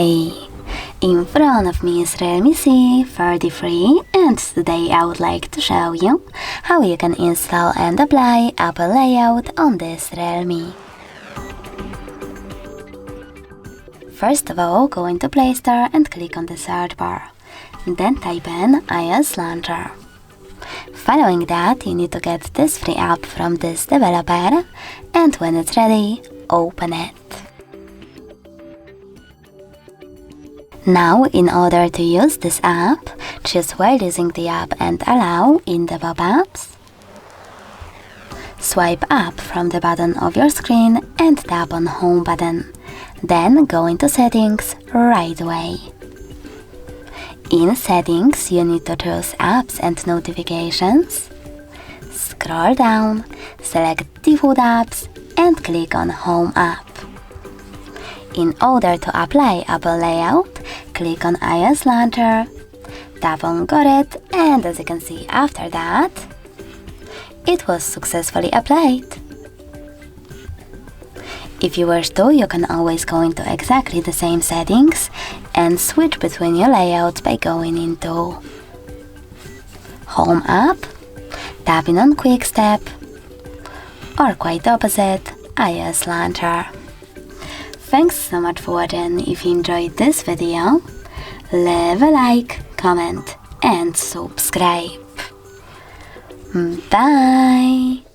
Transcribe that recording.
Hey! In front of me is REALME C33 and today I would like to show you how you can install and apply Apple layout on this REALME. First of all, go into Play Store and click on the search bar. Then type in iOS Launcher. Following that, you need to get this free app from this developer, and when it's ready, open it. Now, in order to use this app, choose while using the app and allow in the pop-ups. Swipe up from the bottom of your screen and tap on Home button. Then go into Settings right away. In Settings, you need to choose Apps and Notifications. Scroll down, select Default Apps and click on Home app. In order to apply Apple layout, click on iOS Launcher, tap on Got it, and as you can see after that, it was successfully applied. If you wish to, you can always go into exactly the same settings and switch between your layouts by going into Home app, tapping on Quick Step, or quite opposite, iOS Launcher. Thanks so much for watching. If you enjoyed this video, leave a like, comment and subscribe. Bye!